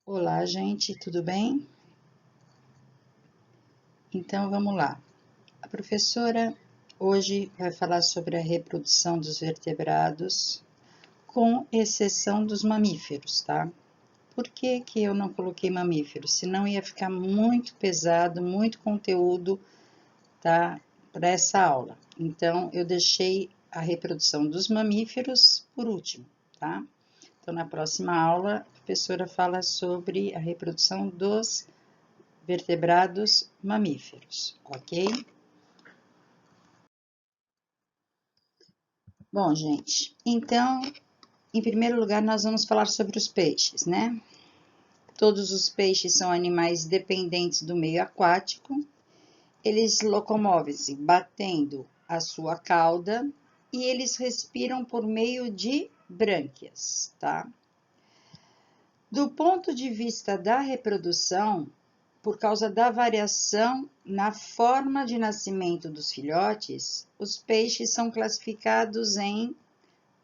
Olá, gente, tudo bem? Então vamos lá. A professora hoje vai falar sobre a reprodução dos vertebrados, com exceção dos mamíferos, tá? Por que que eu não coloquei mamíferos? Senão ia ficar muito pesado, muito conteúdo, tá? Para essa aula. Então eu deixei a reprodução dos mamíferos por último, tá? Então na próxima aula a professora fala sobre a reprodução dos vertebrados mamíferos, ok? Bom, gente, então, em primeiro lugar, nós vamos falar sobre os peixes, né? Todos os peixes são animais dependentes do meio aquático. Eles locomovem-se batendo a sua cauda e eles respiram por meio de brânquias, tá? Do ponto de vista da reprodução, por causa da variação na forma de nascimento dos filhotes, os peixes são classificados em,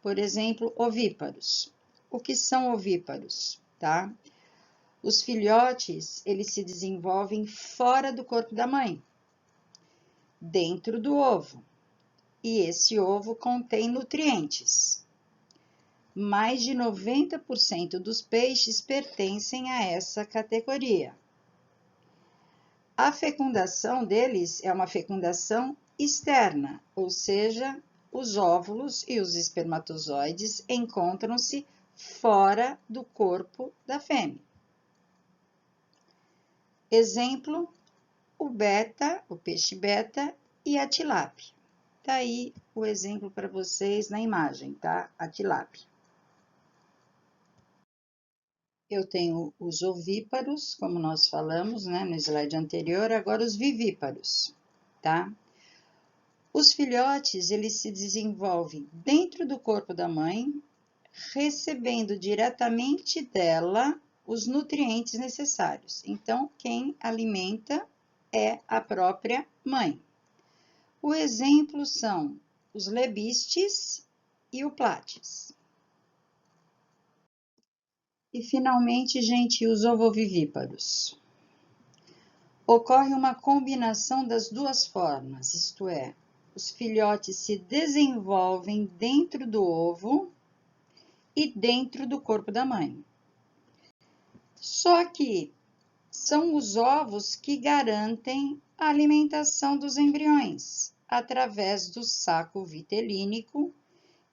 por exemplo, ovíparos. O que são ovíparos, tá? Os filhotes, eles se desenvolvem fora do corpo da mãe, dentro do ovo. E esse ovo contém nutrientes. Mais de 90% dos peixes pertencem a essa categoria. A fecundação deles é uma fecundação externa, ou seja, os óvulos e os espermatozoides encontram-se fora do corpo da fêmea. Exemplo, o beta, o peixe beta e a tilápia. Tá aí o exemplo para vocês na imagem, tá? A tilápia. Eu tenho os ovíparos, como nós falamos, né, no slide anterior, agora os vivíparos, tá? Os filhotes, eles se desenvolvem dentro do corpo da mãe, recebendo diretamente dela os nutrientes necessários. Então, quem alimenta é a própria mãe. O exemplo são os lebistes e o plates. E, finalmente, gente, os ovovivíparos. Ocorre uma combinação das duas formas, isto é, os filhotes se desenvolvem dentro do ovo e dentro do corpo da mãe. Só que são os ovos que garantem a alimentação dos embriões, através do saco vitelínico,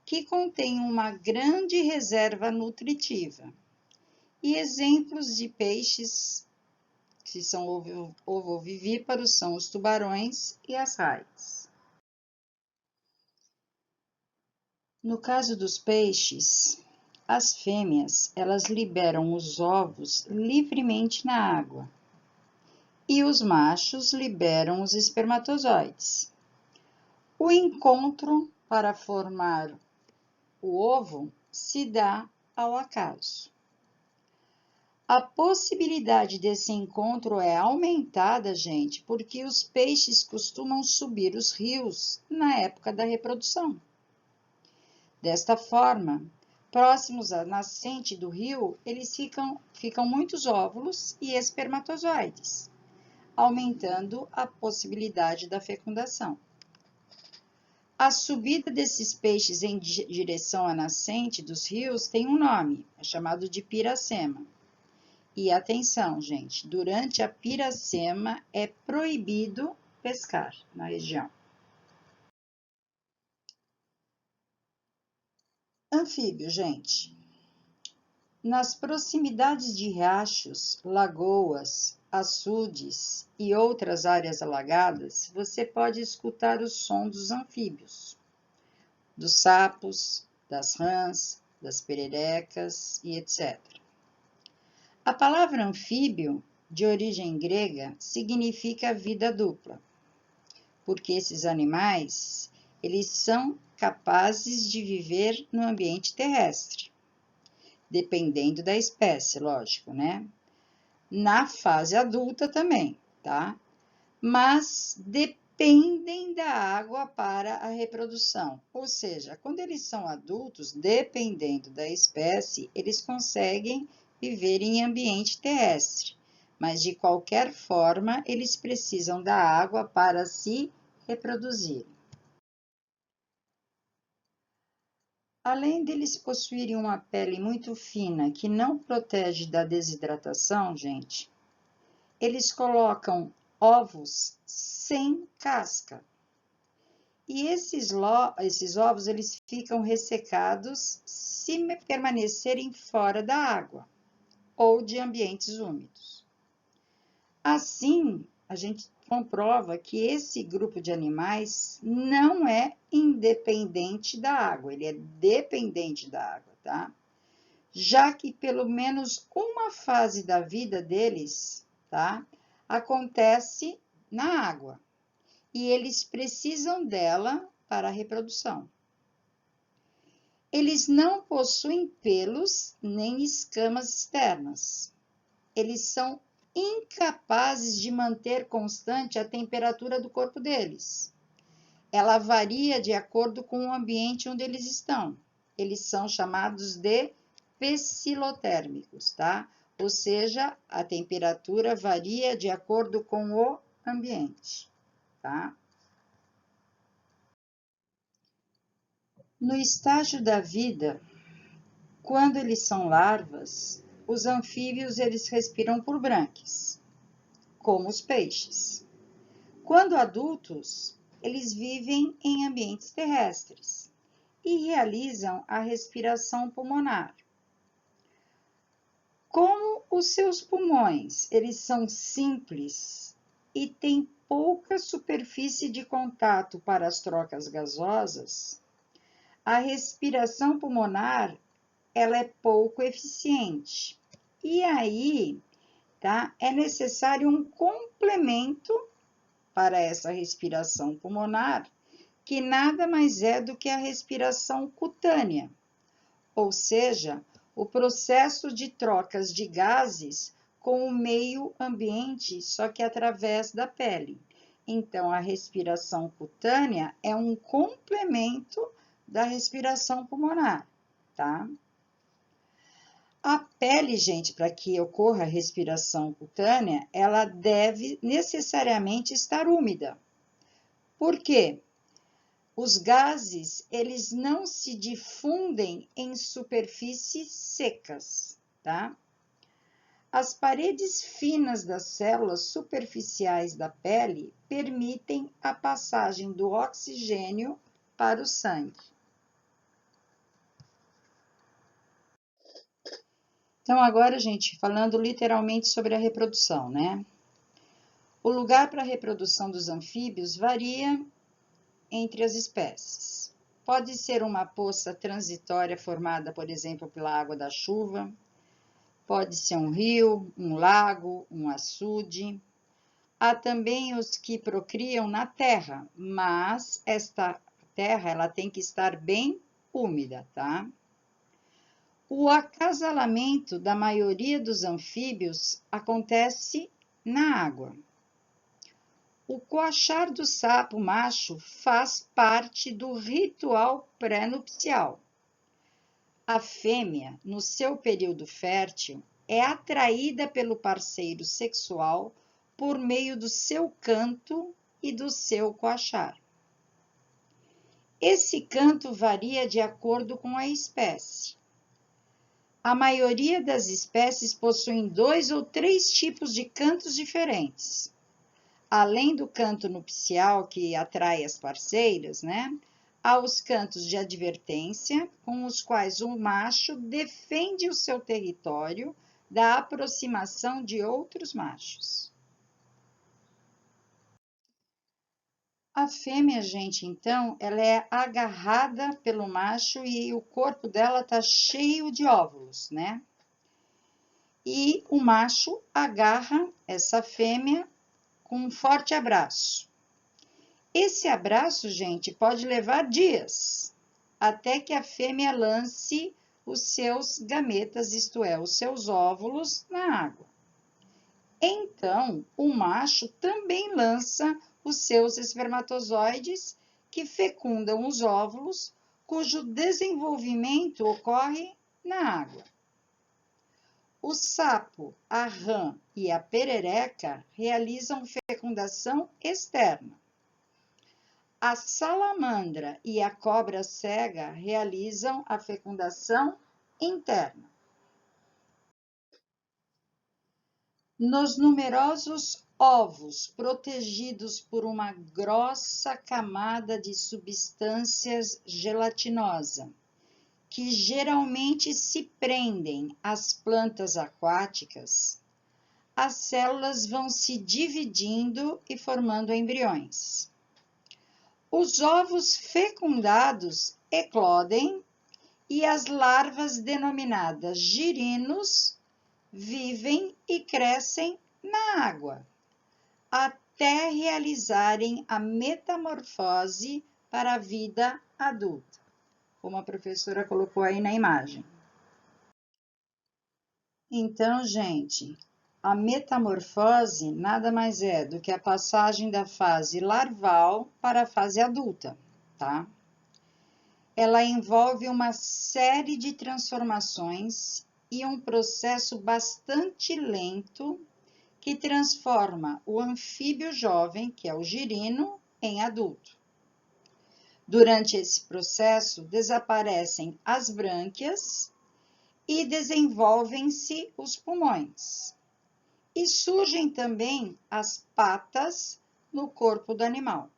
que contém uma grande reserva nutritiva. E exemplos de peixes que são ovovivíparos são os tubarões e as raias. No caso dos peixes, as fêmeas, elas liberam os ovos livremente na água e os machos liberam os espermatozoides. O encontro para formar o ovo se dá ao acaso. A possibilidade desse encontro é aumentada, gente, porque os peixes costumam subir os rios na época da reprodução. Desta forma, próximos à nascente do rio, eles ficam muitos óvulos e espermatozoides, aumentando a possibilidade da fecundação. A subida desses peixes em direção à nascente dos rios tem um nome, é chamado de piracema. E atenção, gente, durante a piracema é proibido pescar na região. Anfíbio, gente. Nas proximidades de riachos, lagoas, açudes e outras áreas alagadas, você pode escutar o som dos anfíbios, dos sapos, das rãs, das pererecas e etc. A palavra anfíbio, de origem grega, significa vida dupla, porque esses animais, eles são capazes de viver no ambiente terrestre, dependendo da espécie, lógico, né? Na fase adulta também, tá? Mas dependem da água para a reprodução, ou seja, quando eles são adultos, dependendo da espécie, eles conseguem viver em ambiente terrestre, mas de qualquer forma eles precisam da água para se reproduzir. Além deles possuírem uma pele muito fina que não protege da desidratação, gente, eles colocam ovos sem casca. E esses ovos eles ficam ressecados se permanecerem fora da água ou de ambientes úmidos. Assim, a gente comprova que esse grupo de animais não é independente da água, ele é dependente da água, tá? Já que pelo menos uma fase da vida deles, tá, acontece na água e eles precisam dela para a reprodução. Eles não possuem pelos nem escamas externas. Eles são incapazes de manter constante a temperatura do corpo deles. Ela varia de acordo com o ambiente onde eles estão. Eles são chamados de pecilotérmicos, tá? Ou seja, a temperatura varia de acordo com o ambiente, tá? No estágio da vida, quando eles são larvas, os anfíbios eles respiram por brânquias, como os peixes. Quando adultos, eles vivem em ambientes terrestres e realizam a respiração pulmonar. Como os seus pulmões, eles são simples e têm pouca superfície de contato para as trocas gasosas, a respiração pulmonar ela é pouco eficiente. E aí, tá? É necessário um complemento para essa respiração pulmonar, que nada mais é do que a respiração cutânea, ou seja, o processo de trocas de gases com o meio ambiente, só que através da pele. Então, a respiração cutânea é um complemento da respiração pulmonar, tá? A pele, gente, para que ocorra a respiração cutânea, ela deve necessariamente estar úmida. Por quê? Os gases, eles não se difundem em superfícies secas, tá? As paredes finas das células superficiais da pele permitem a passagem do oxigênio para o sangue. Então, agora, gente, falando literalmente sobre a reprodução, né? O lugar para a reprodução dos anfíbios varia entre as espécies. Pode ser uma poça transitória formada, por exemplo, pela água da chuva, pode ser um rio, um lago, um açude. Há também os que procriam na terra, mas esta terra ela tem que estar bem úmida, tá? O acasalamento da maioria dos anfíbios acontece na água. O coachar do sapo macho faz parte do ritual pré-nupcial. A fêmea, no seu período fértil, é atraída pelo parceiro sexual por meio do seu canto e do seu coachar. Esse canto varia de acordo com a espécie. A maioria das espécies possuem 2 ou 3 tipos de cantos diferentes. Além do canto nupcial, que atrai as parceiras, né? Há os cantos de advertência, com os quais o macho defende o seu território da aproximação de outros machos. A fêmea, gente, então, ela é agarrada pelo macho e o corpo dela tá cheio de óvulos, né? E o macho agarra essa fêmea com um forte abraço. Esse abraço, gente, pode levar dias, até que a fêmea lance os seus gametas, isto é, os seus óvulos, na água. Então, o macho também lança os seus espermatozoides, que fecundam os óvulos, cujo desenvolvimento ocorre na água. O sapo, a rã e a perereca realizam fecundação externa. A salamandra e a cobra cega realizam a fecundação interna. Nos numerosos ovos protegidos por uma grossa camada de substâncias gelatinosa, que geralmente se prendem às plantas aquáticas, as células vão se dividindo e formando embriões. Os ovos fecundados eclodem e as larvas denominadas girinos vivem e crescem na água, até realizarem a metamorfose para a vida adulta, como a professora colocou aí na imagem. Então, gente, a metamorfose nada mais é do que a passagem da fase larval para a fase adulta, tá? Ela envolve uma série de transformações e um processo bastante lento que transforma o anfíbio jovem, que é o girino, em adulto. Durante esse processo, desaparecem as brânquias e desenvolvem-se os pulmões. E surgem também as patas no corpo do animal.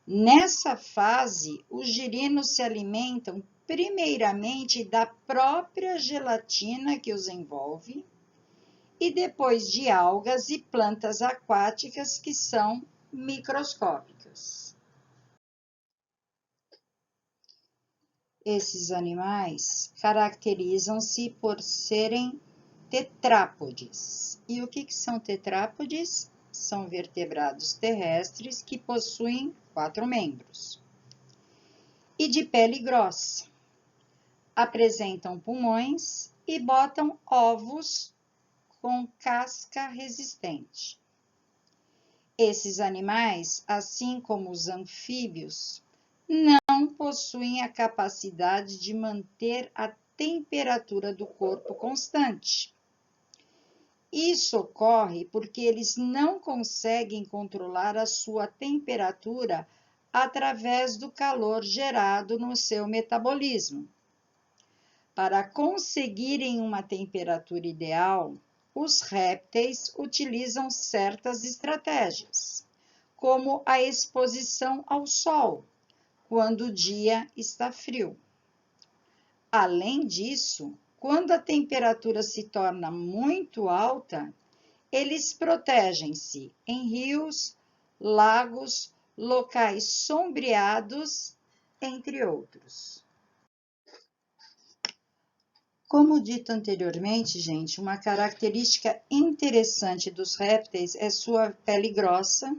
Nessa fase, os girinos se alimentam primeiramente da própria gelatina que os envolve e depois de algas e plantas aquáticas que são microscópicas. Esses animais caracterizam-se por serem tetrápodes. E o que são tetrápodes? São vertebrados terrestres que possuem 4 membros. E de pele grossa. Apresentam pulmões e botam ovos com casca resistente. Esses animais, assim como os anfíbios, não possuem a capacidade de manter a temperatura do corpo constante. Isso ocorre porque eles não conseguem controlar a sua temperatura através do calor gerado no seu metabolismo. Para conseguirem uma temperatura ideal, os répteis utilizam certas estratégias, como a exposição ao sol, quando o dia está frio. Além disso, quando a temperatura se torna muito alta, eles protegem-se em rios, lagos, locais sombreados, entre outros. Como dito anteriormente, gente, uma característica interessante dos répteis é sua pele grossa,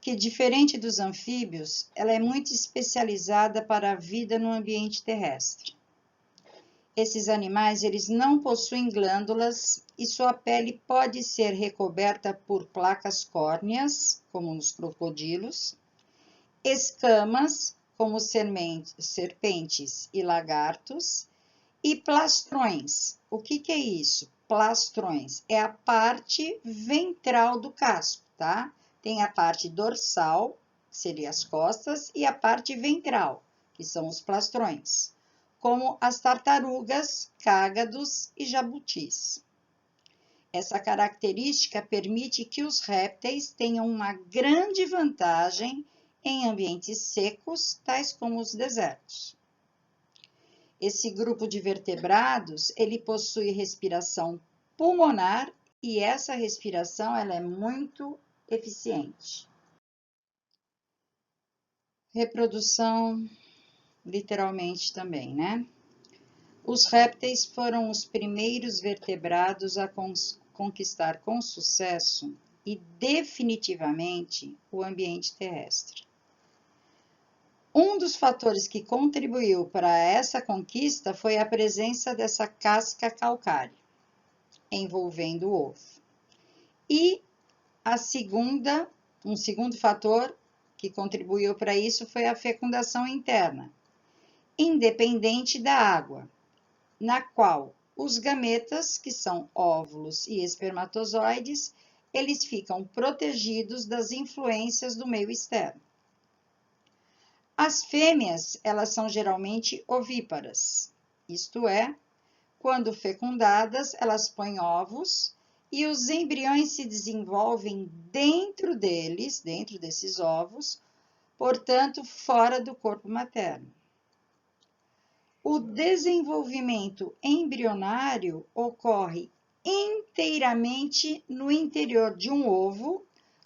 que, diferente dos anfíbios, ela é muito especializada para a vida no ambiente terrestre. Esses animais, eles não possuem glândulas e sua pele pode ser recoberta por placas córneas, como nos crocodilos, escamas, como serpentes e lagartos, e plastrões. O que é isso? Plastrões é a parte ventral do casco, tá? Tem a parte dorsal, que seria as costas, e a parte ventral, que são os plastrões, como as tartarugas, cágados e jabutis. Essa característica permite que os répteis tenham uma grande vantagem em ambientes secos, tais como os desertos. Esse grupo de vertebrados, ele possui respiração pulmonar e essa respiração ela é muito eficiente. Reprodução, literalmente também, né? Os répteis foram os primeiros vertebrados a conquistar com sucesso e definitivamente o ambiente terrestre. Um dos fatores que contribuiu para essa conquista foi a presença dessa casca calcária envolvendo o ovo. E um segundo fator que contribuiu para isso foi a fecundação interna, independente da água, na qual os gametas, que são óvulos e espermatozoides, eles ficam protegidos das influências do meio externo. As fêmeas, elas são geralmente ovíparas, isto é, quando fecundadas, elas põem ovos e os embriões se desenvolvem dentro deles, dentro desses ovos, portanto, fora do corpo materno. O desenvolvimento embrionário ocorre inteiramente no interior de um ovo,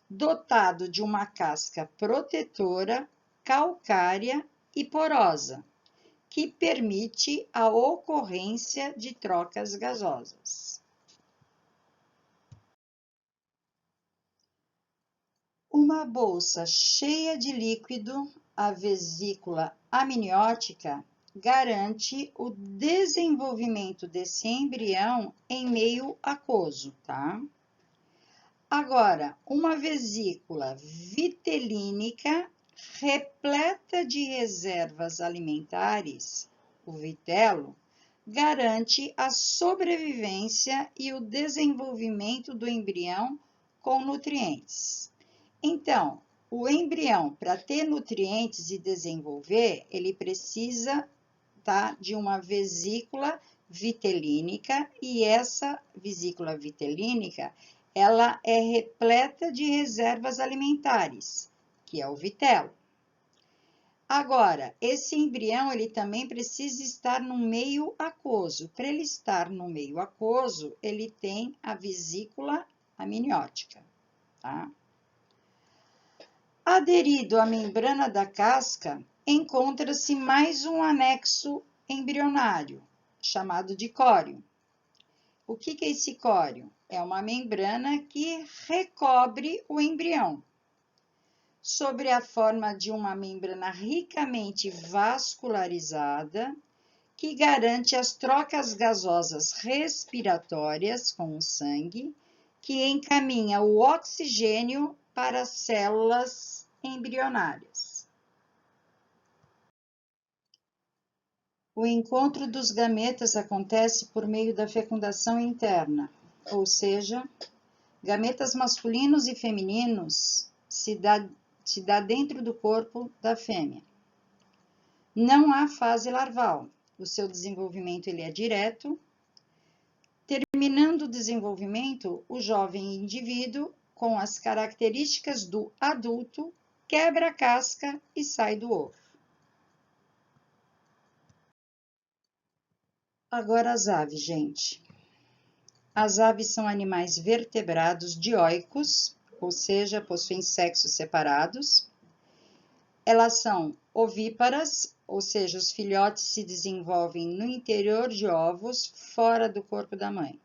dotado de uma casca protetora, calcária e porosa, que permite a ocorrência de trocas gasosas. Uma bolsa cheia de líquido, a vesícula amniótica, garante o desenvolvimento desse embrião em meio aquoso, tá? Agora, uma vesícula vitelínica repleta de reservas alimentares, o vitelo, garante a sobrevivência e o desenvolvimento do embrião com nutrientes. Então, o embrião, para ter nutrientes e desenvolver, ele precisa, tá, de uma vesícula vitelínica, e essa vesícula vitelínica, ela é repleta de reservas alimentares, que é o vitelo. Agora, esse embrião, ele também precisa estar no meio aquoso. Para ele estar no meio aquoso, ele tem a vesícula amniótica, tá? Aderido à membrana da casca, encontra-se mais um anexo embrionário, chamado de córeo. O que é esse córeo? É uma membrana que recobre o embrião, sobre a forma de uma membrana ricamente vascularizada, que garante as trocas gasosas respiratórias com o sangue, que encaminha o oxigênio para as células embrionárias. O encontro dos gametas acontece por meio da fecundação interna, ou seja, gametas masculinos e femininos se dá dentro do corpo da fêmea. Não há fase larval, o seu desenvolvimento ele é direto. Terminando o desenvolvimento, o jovem indivíduo, com as características do adulto, quebra a casca e sai do ovo. Agora as aves, gente. As aves são animais vertebrados dioicos, ou seja, possuem sexos separados. Elas são ovíparas, ou seja, os filhotes se desenvolvem no interior de ovos, fora do corpo da mãe.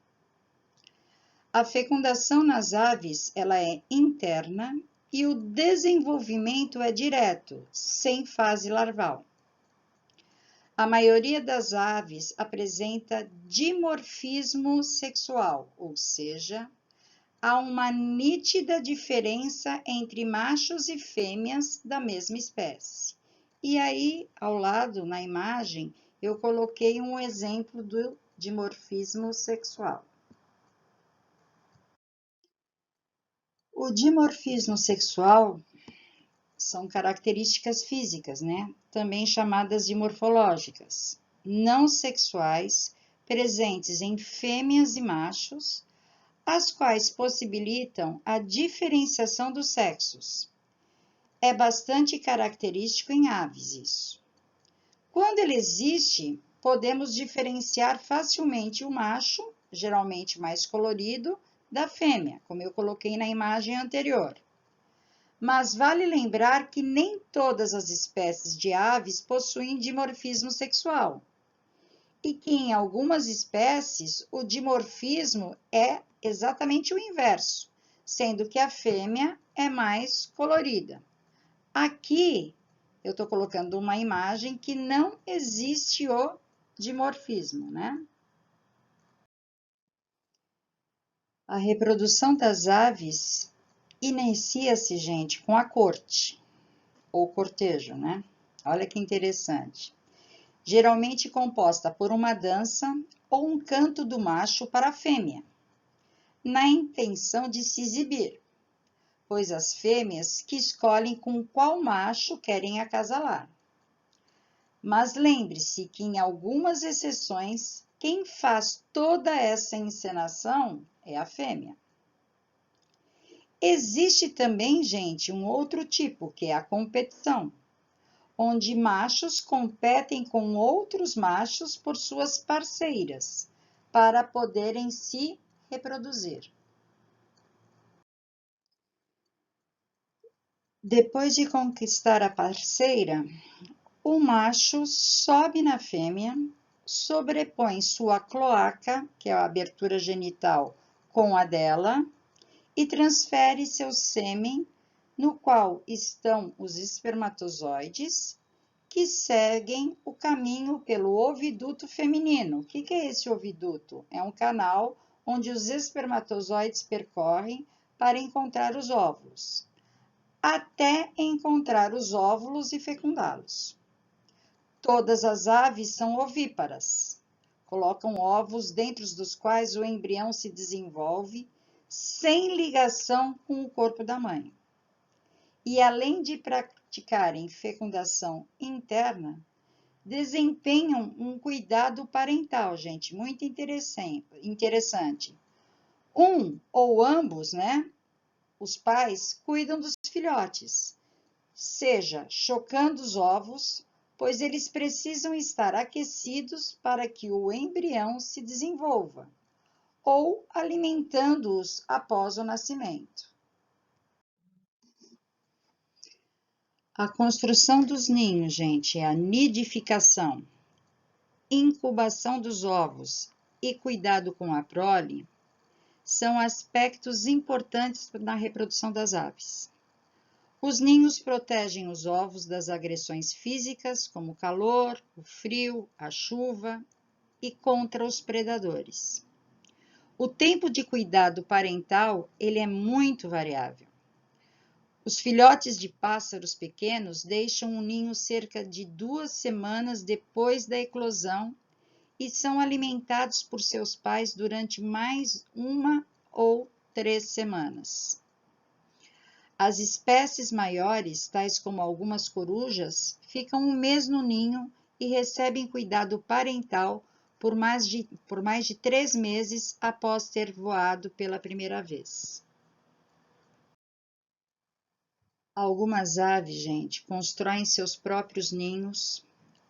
A fecundação nas aves, ela é interna e o desenvolvimento é direto, sem fase larval. A maioria das aves apresenta dimorfismo sexual, ou seja, há uma nítida diferença entre machos e fêmeas da mesma espécie. E aí, ao lado, na imagem, eu coloquei um exemplo do dimorfismo sexual. O dimorfismo sexual são características físicas, né? Também chamadas de morfológicas, não sexuais, presentes em fêmeas e machos, as quais possibilitam a diferenciação dos sexos. É bastante característico em aves isso. Quando ele existe, podemos diferenciar facilmente o macho, geralmente mais colorido, da fêmea, como eu coloquei na imagem anterior. Mas vale lembrar que nem todas as espécies de aves possuem dimorfismo sexual, e que em algumas espécies o dimorfismo é exatamente o inverso, sendo que a fêmea é mais colorida. Aqui eu estou colocando uma imagem que não existe o dimorfismo, né? A reprodução das aves inicia-se, gente, com a corte, ou cortejo, né? Olha que interessante. geralmente composta por uma dança ou um canto do macho para a fêmea, na intenção de se exibir, pois as fêmeas que escolhem com qual macho querem acasalar. Mas lembre-se que, em algumas exceções, quem faz toda essa encenação é a fêmea. Existe também, gente, um outro tipo, que é a competição, onde machos competem com outros machos por suas parceiras, para poderem se reproduzir. Depois de conquistar a parceira, o macho sobe na fêmea, sobrepõe sua cloaca, que é a abertura genital, com a dela, e transfere seu sêmen, no qual estão os espermatozoides, que seguem o caminho pelo oviduto feminino. O que é esse oviduto? É um canal onde os espermatozoides percorrem para encontrar os óvulos, até encontrar os óvulos e fecundá-los. Todas as aves são ovíparas. Colocam ovos dentro dos quais o embrião se desenvolve sem ligação com o corpo da mãe. E além de praticarem fecundação interna, desempenham um cuidado parental, gente, muito interessante. Um ou ambos, né? Os pais cuidam dos filhotes, seja chocando os ovos, pois eles precisam estar aquecidos para que o embrião se desenvolva, ou alimentando-os após o nascimento. A construção dos ninhos, gente, é a nidificação, incubação dos ovos e cuidado com a prole são aspectos importantes na reprodução das aves. Os ninhos protegem os ovos das agressões físicas, como o calor, o frio, a chuva, e contra os predadores. O tempo de cuidado parental, ele é muito variável. Os filhotes de pássaros pequenos deixam o ninho cerca de 2 semanas depois da eclosão e são alimentados por seus pais durante mais 1 ou 3 semanas. As espécies maiores, tais como algumas corujas, ficam um mês no ninho e recebem cuidado parental por mais de 3 meses após ter voado pela primeira vez. Algumas aves, gente, constroem seus próprios ninhos,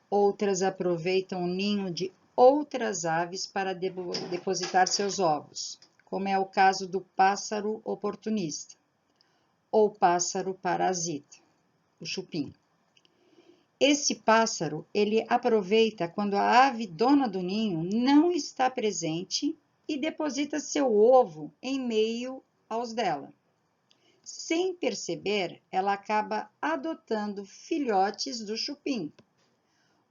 outras aproveitam o ninho de outras aves para depositar seus ovos, como é o caso do pássaro oportunista ou pássaro parasita, o chupim. Esse pássaro, ele aproveita quando a ave dona do ninho não está presente e deposita seu ovo em meio aos dela. Sem perceber, ela acaba adotando filhotes do chupim,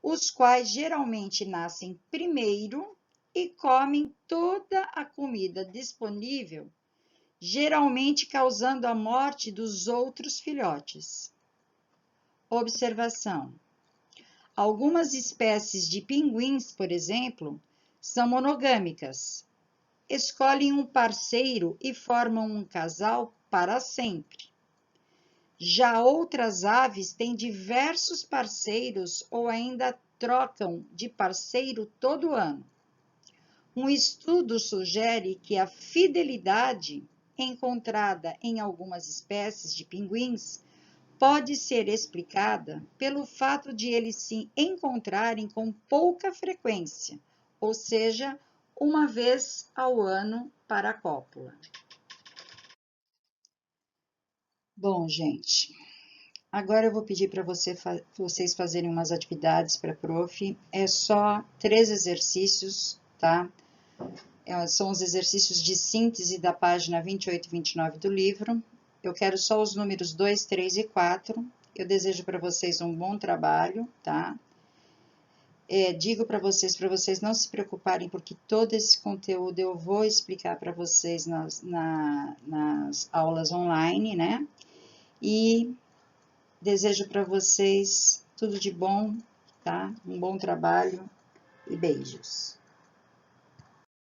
os quais geralmente nascem primeiro e comem toda a comida disponível, geralmente causando a morte dos outros filhotes. Observação: algumas espécies de pinguins, por exemplo, são monogâmicas. Escolhem um parceiro e formam um casal para sempre. Já outras aves têm diversos parceiros ou ainda trocam de parceiro todo ano. Um estudo sugere que a fidelidade encontrada em algumas espécies de pinguins pode ser explicada pelo fato de eles se encontrarem com pouca frequência, ou seja, uma vez ao ano para a cópula. Bom, gente, agora eu vou pedir para vocês fazerem umas atividades para a prof. É só 3 exercícios, tá? São os exercícios de síntese da página 28 e 29 do livro. Eu quero só os números 2, 3 e 4. Eu desejo para vocês um bom trabalho, tá? Digo para vocês não se preocuparem, porque todo esse conteúdo eu vou explicar para vocês nas aulas online, né? E desejo para vocês tudo de bom tá? Um bom trabalho e beijos.